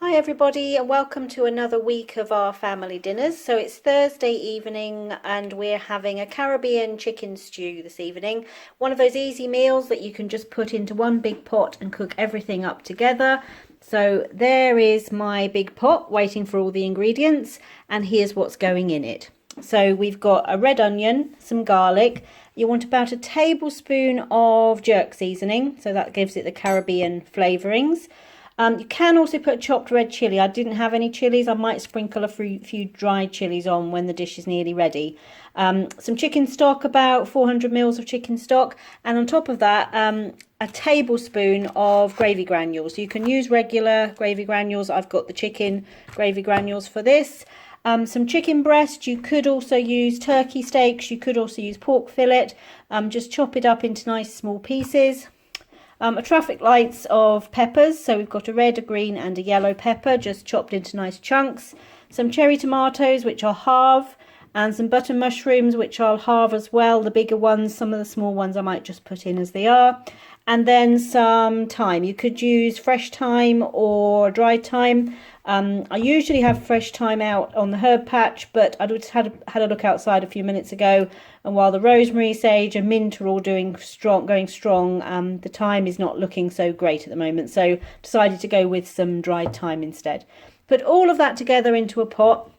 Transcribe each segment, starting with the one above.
Hi everybody and welcome to another week of our family dinners. So it's Thursday evening and we're having a Caribbean chicken stew this evening. One of those easy meals that you can just put into one big pot and cook everything up together. So there is my big pot waiting for all the ingredients, and here's what's going in it. So we've got a red onion, some garlic. You want about a tablespoon of jerk seasoning, so that gives it the Caribbean flavourings. You can also put chopped red chilli. I didn't have any chilies. I might sprinkle a few dried chilies on when the dish is nearly ready. Some chicken stock, about 400 mils of chicken stock. And on top of that, a tablespoon of gravy granules. You can use regular gravy granules. I've got the chicken gravy granules for this. Some chicken breast. You could also use turkey steaks. You could also use pork fillet. Just chop it up into nice small pieces. A traffic lights of peppers, so we've got a red, a green and a yellow pepper just chopped into nice chunks. Some cherry tomatoes, which I'll halve, and some button mushrooms, which I'll halve as well. The bigger ones, some of the small ones I might just put in as they are. And then some thyme. You could use fresh thyme or dried thyme. I usually have fresh thyme out on the herb patch, but I just had a look outside a few minutes ago, and while the rosemary, sage and mint are all going strong, the thyme is not looking so great at the moment, so decided to go with some dried thyme instead. Put all of that together into a pot,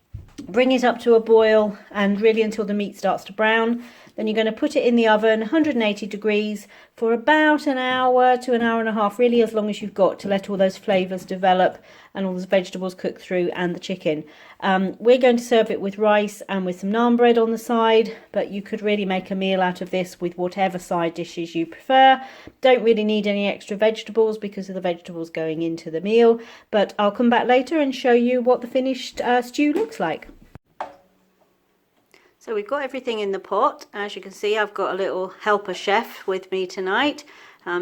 bring it up to a boil, and really until the meat starts to brown. Then you're going to put it in the oven, 180 degrees, for about an hour to an hour and a half, really as long as you've got to let all those flavours develop and all those vegetables cook through and the chicken. We're going to serve it with rice and with some naan bread on the side, but you could really make a meal out of this with whatever side dishes you prefer. Don't really need any extra vegetables because of the vegetables going into the meal, but I'll come back later and show you what the finished stew looks like. So we've got everything in the pot. As you can see, I've got a little helper chef with me tonight.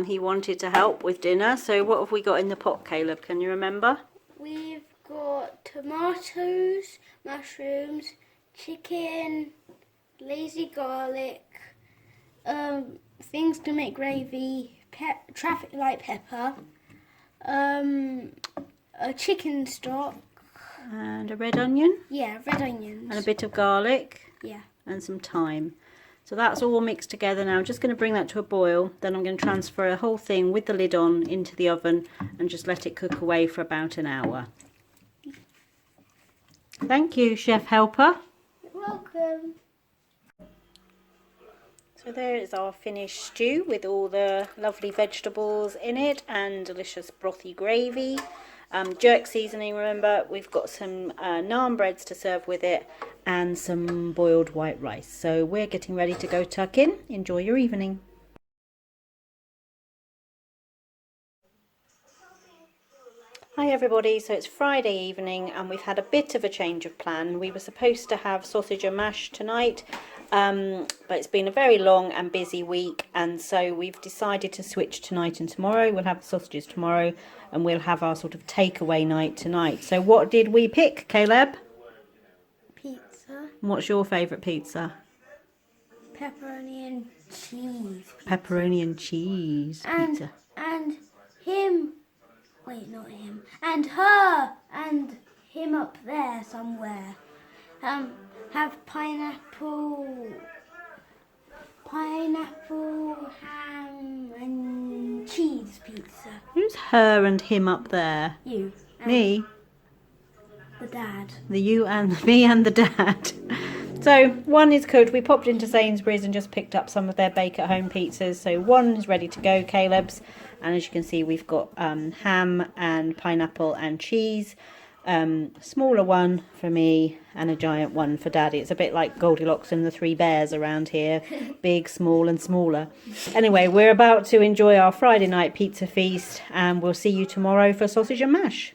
He wanted to help with dinner. So what have we got in the pot, Caleb? Can you remember? We've got tomatoes, mushrooms, chicken, lazy garlic, things to make gravy, traffic light pepper, a chicken stock. And a red onion? Yeah, red onions. And a bit of garlic? Yeah. And some thyme. So that's all mixed together now. I'm just going to bring that to a boil. Then I'm going to transfer the whole thing with the lid on into the oven and just let it cook away for about an hour. Thank you, Chef Helper. You're welcome. So there is our finished stew with all the lovely vegetables in it and delicious brothy gravy. Jerk seasoning, remember, we've got some naan breads to serve with it and some boiled white rice. So we're getting ready to go tuck in. Enjoy your evening. Hi everybody, so it's Friday evening and we've had a bit of a change of plan. We were supposed to have sausage and mash tonight, but it's been a very long and busy week, and so we've decided to switch tonight and tomorrow. We'll have the sausages tomorrow and we'll have our sort of takeaway night tonight. So what did we pick, Caleb? Pizza. What's your favourite pizza? Pepperoni and cheese. Pepperoni and cheese pizza. And him. Wait, not him. And her. And him up there somewhere. Have pineapple, ham and cheese pizza. Who's her and him up there? You. Me? The dad. You and me and the dad. So one is cooked. We popped into Sainsbury's and just picked up some of their bake at home pizzas. So one is ready to go, Caleb's. And as you can see, we've got ham and pineapple and cheese. Smaller one for me and a giant one for Daddy. It's a bit like Goldilocks and the Three Bears around here. Big, small and smaller. Anyway, we're about to enjoy our Friday night pizza feast and we'll see you tomorrow for sausage and mash.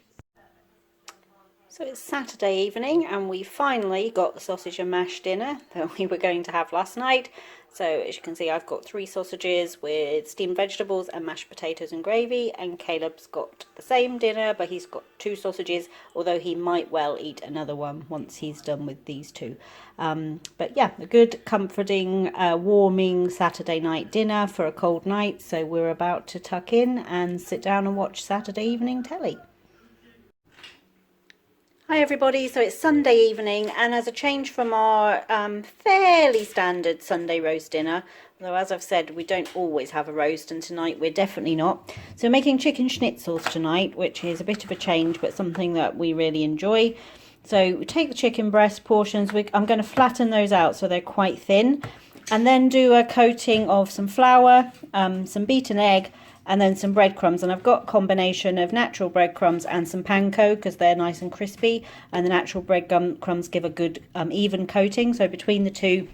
So it's Saturday evening and we finally got the sausage and mash dinner that we were going to have last night. So as you can see, I've got 3 sausages with steamed vegetables and mashed potatoes and gravy, and Caleb's got the same dinner, but he's got 2 sausages, although he might well eat another one once he's done with these 2. But yeah, a good, comforting, warming Saturday night dinner for a cold night. So we're about to tuck in and sit down and watch Saturday evening telly. Hi everybody, so it's Sunday evening, and as a change from our fairly standard Sunday roast dinner, although as I've said we don't always have a roast, and tonight we're definitely not, so we're making chicken schnitzels tonight, which is a bit of a change but something that we really enjoy. So we take the chicken breast portions, I'm going to flatten those out so they're quite thin, and then do a coating of some flour, some beaten egg, and then some breadcrumbs, and I've got a combination of natural breadcrumbs and some panko because they're nice and crispy, and the natural breadcrumbs give a good even coating, so between the two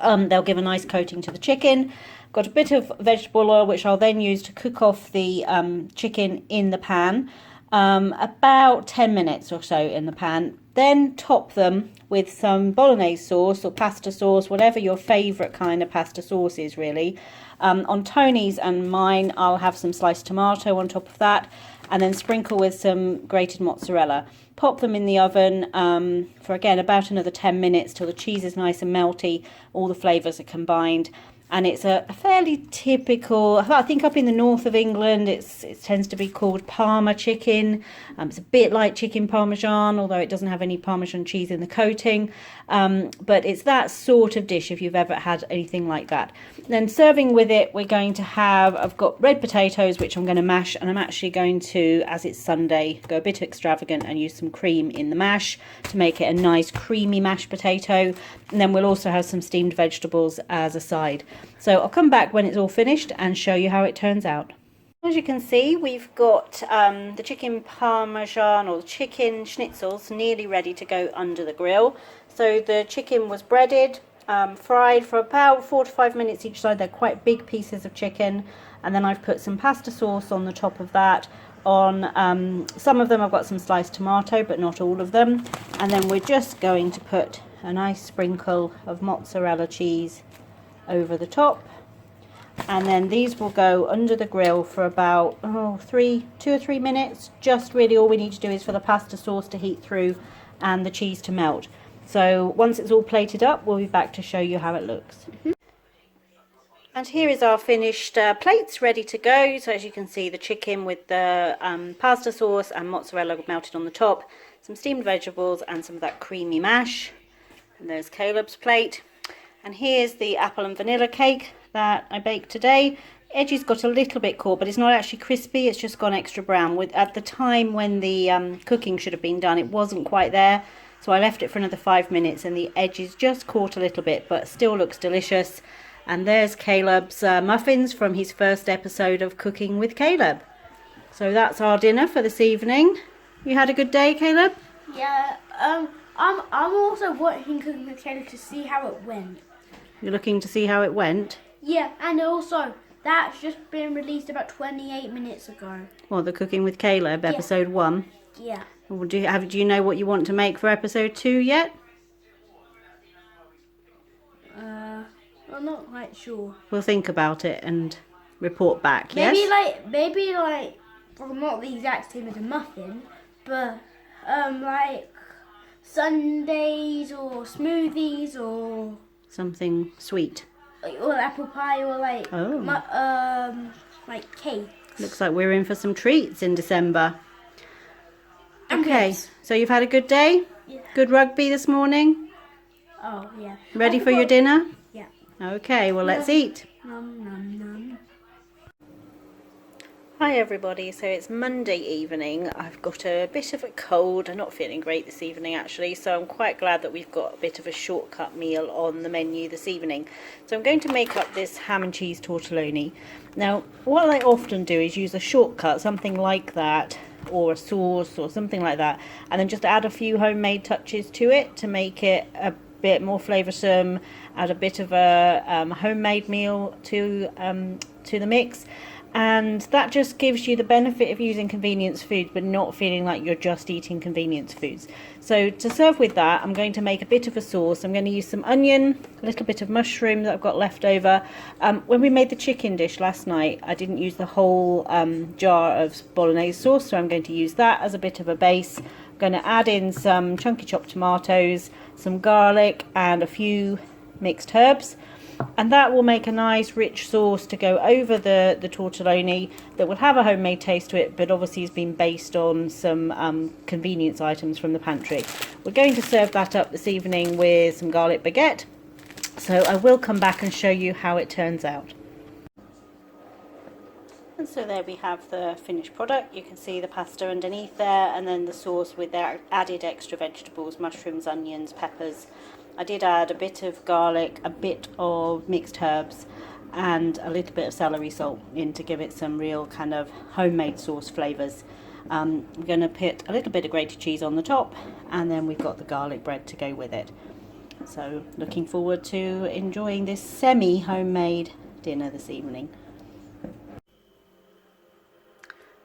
they'll give a nice coating to the chicken. Got a bit of vegetable oil which I'll then use to cook off the chicken in the pan, about 10 minutes or so in the pan. Then top them with some bolognese sauce or pasta sauce, whatever your favourite kind of pasta sauce is really. On Tony's and mine, I'll have some sliced tomato on top of that, and then sprinkle with some grated mozzarella. Pop them in the oven for, again, about another 10 minutes till the cheese is nice and melty, all the flavours are combined. And it's a fairly typical, I think up in the north of England, it tends to be called Parma chicken. It's a bit like chicken parmesan, although it doesn't have any parmesan cheese in the coating. But it's that sort of dish if you've ever had anything like that. Then serving with it, we're going to have, I've got red potatoes, which I'm going to mash. And I'm actually going to, as it's Sunday, go a bit extravagant and use some cream in the mash to make it a nice creamy mashed potato. And then we'll also have some steamed vegetables as a side. So I'll come back when it's all finished and show you how it turns out. As you can see, we've got the chicken parmesan or the chicken schnitzels nearly ready to go under the grill. So the chicken was breaded, fried for about 4 to 5 minutes each side. They're quite big pieces of chicken. And then I've put some pasta sauce on the top of that. On some of them I've got some sliced tomato, but not all of them. And then we're just going to put a nice sprinkle of mozzarella cheese over the top, and then these will go under the grill for about 2 or 3 minutes. Just really all we need to do is for the pasta sauce to heat through and the cheese to melt. So once it's all plated up, we'll be back to show you how it looks. And here is our finished plates ready to go. So as you can see, the chicken with the pasta sauce and mozzarella melted on the top, some steamed vegetables and some of that creamy mash. And there's Caleb's plate. And here's the apple and vanilla cake that I baked today. Edges got a little bit caught, but it's not actually crispy, it's just gone extra brown. At the time when the cooking should have been done, it wasn't quite there. So I left it for another 5 minutes and the edges just caught a little bit, but still looks delicious. And there's Caleb's muffins from his first episode of Cooking with Caleb. So that's our dinner for this evening. You had a good day, Caleb? Yeah, I'm also watching Cooking with Caleb to see how it went. You're looking to see how it went? Yeah, and also, that's just been released about 28 minutes ago. Well, the Cooking with Caleb, episode 1. Yeah. Well, do you know what you want to make for episode 2 yet? I'm not quite sure. We'll think about it and report back, Maybe yes? maybe well, not the exact same as a muffin, but like sundaes or smoothies or Something sweet. or apple pie or like like cake. Looks like we're in for some treats in December. And Okay, yes. so you've had a good day? Yeah. Good rugby this morning? Oh yeah. Ready for your dinner? Yeah. Okay, well let's eat. Nom nom nom. Hi everybody, so it's Monday evening. I've got a bit of a cold. I'm not feeling great this evening actually, so I'm quite glad that we've got a bit of a shortcut meal on the menu this evening. So I'm going to make up this ham and cheese tortellini. Now, what I often do is use a shortcut, something like that, or a sauce or something like that, and then just add a few homemade touches to it to make it a bit more flavoursome, add a bit of a homemade meal to the mix. And that just gives you the benefit of using convenience foods but not feeling like you're just eating convenience foods. So to serve with that, I'm going to make a bit of a sauce. I'm going to use some onion, a little bit of mushroom that I've got left over. When we made the chicken dish last night, I didn't use the whole jar of bolognese sauce, so I'm going to use that as a bit of a base. I'm going to add in some chunky chopped tomatoes, some garlic and a few mixed herbs. And that will make a nice rich sauce to go over the tortelloni that will have a homemade taste to it, but obviously has been based on some convenience items from the pantry. We're going to serve that up this evening with some garlic baguette, so I will come back and show you how it turns out. And so there we have the finished product. You can see the pasta underneath there, and then the sauce with their added extra vegetables, mushrooms, onions, peppers. I did add a bit of garlic, a bit of mixed herbs, and a little bit of celery salt in to give it some real kind of homemade sauce flavours. I'm going to put a little bit of grated cheese on the top, and then we've got the garlic bread to go with it. So looking forward to enjoying this semi-homemade dinner this evening.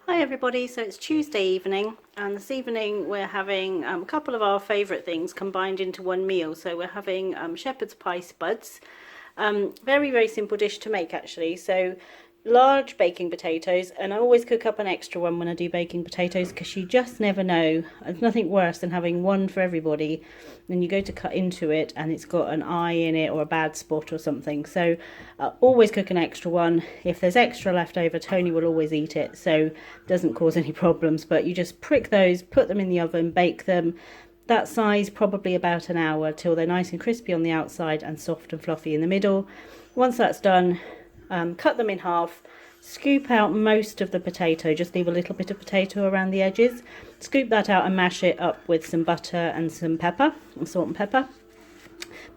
Hi everybody, so it's Tuesday evening, and this evening we're having a couple of our favourite things combined into one meal. So we're having shepherd's pie spuds. Very, very simple dish to make actually. So large baking potatoes, and I always cook up an extra one when I do baking potatoes because you just never know. There's nothing worse than having one for everybody, then you go to cut into it and it's got an eye in it or a bad spot or something. So always cook an extra one. If there's extra left over, Tony will always eat it, so it doesn't cause any problems. But you just prick those, put them in the oven, bake them that size probably about an hour till they're nice and crispy on the outside and soft and fluffy in the middle. Once that's done, cut them in half, scoop out most of the potato, just leave a little bit of potato around the edges, scoop that out and mash it up with some butter and some pepper, salt and pepper.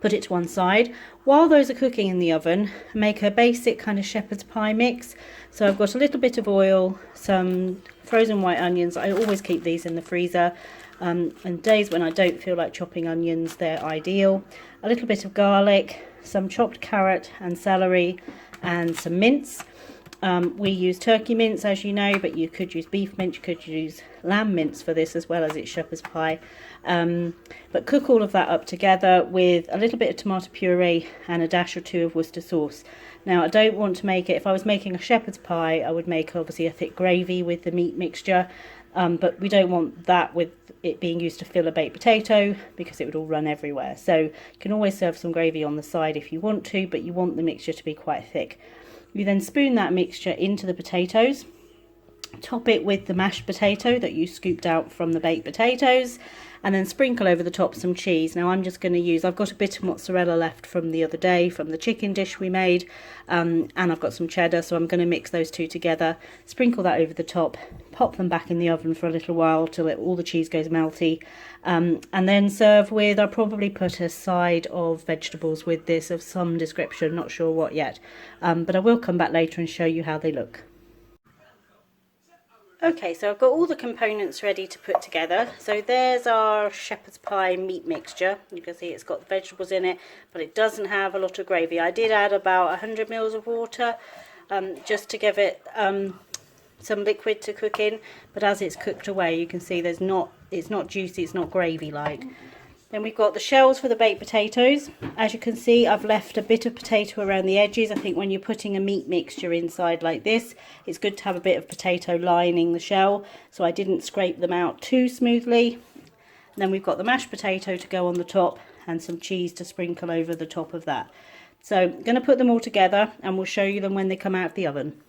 Put it to one side. While those are cooking in the oven, make a basic kind of shepherd's pie mix. So I've got a little bit of oil, some frozen white onions. I always keep these in the freezer. And days when I don't feel like chopping onions, they're ideal. A little bit of garlic, some chopped carrot and celery, and some mince. We use turkey mince, as you know, but you could use beef mince, you could use lamb mince for this as well, as it's shepherd's pie. But cook all of that up together with a little bit of tomato puree and a dash or two of Worcester sauce. Now I don't want to make it, if I was making a shepherd's pie, I would make obviously a thick gravy with the meat mixture, but we don't want that with it being used to fill a baked potato because it would all run everywhere. So you can always serve some gravy on the side if you want to, but you want the mixture to be quite thick. You then spoon that mixture into the potatoes, top it with the mashed potato that you scooped out from the baked potatoes, and then sprinkle over the top some cheese. Now I'm just going to use, I've got a bit of mozzarella left from the other day from the chicken dish we made, and I've got some cheddar, so I'm going to mix those two together, sprinkle that over the top, pop them back in the oven for a little while till all the cheese goes melty, and then serve with, I'll probably put a side of vegetables with this of some description, not sure what yet, but I will come back later and show you how they look. Okay, so I've got all the components ready to put together. So there's our shepherd's pie meat mixture. You can see it's got vegetables in it, but it doesn't have a lot of gravy. I did add about 100 mils of water just to give it some liquid to cook in, but as it's cooked away, you can see it's not juicy, it's not gravy like. Then we've got the shells for the baked potatoes. As you can see, I've left a bit of potato around the edges. I think when you're putting a meat mixture inside like this, it's good to have a bit of potato lining the shell, so I didn't scrape them out too smoothly. And then we've got the mashed potato to go on the top and some cheese to sprinkle over the top of that. So I'm going to put them all together and we'll show you them when they come out of the oven.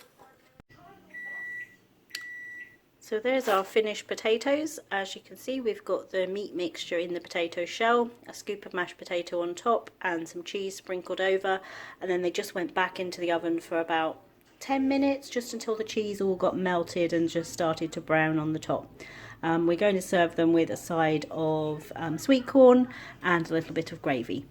So there's our finished potatoes. As you can see, we've got the meat mixture in the potato shell, a scoop of mashed potato on top and some cheese sprinkled over, and then they just went back into the oven for about 10 minutes, just until the cheese all got melted and just started to brown on the top. We're going to serve them with a side of sweet corn and a little bit of gravy.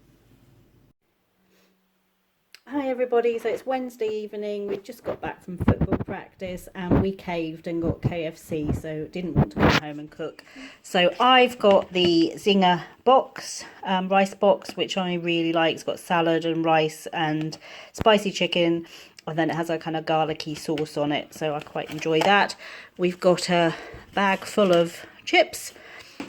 Hi everybody, so it's Wednesday evening. We just got back from football practice and we caved and got KFC, so didn't want to come home and cook. So I've got the Zinger box, rice box, which I really like. It's got salad and rice and spicy chicken, and then it has a kind of garlicky sauce on it, so I quite enjoy that. We've got a bag full of chips.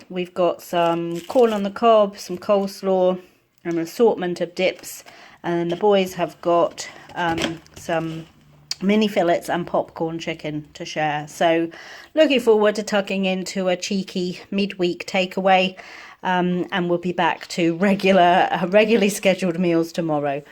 We've got some corn on the cob, some coleslaw, and an assortment of dips. And the boys have got some mini fillets and popcorn chicken to share. So looking forward to tucking into a cheeky midweek takeaway, and we'll be back to regularly scheduled meals tomorrow.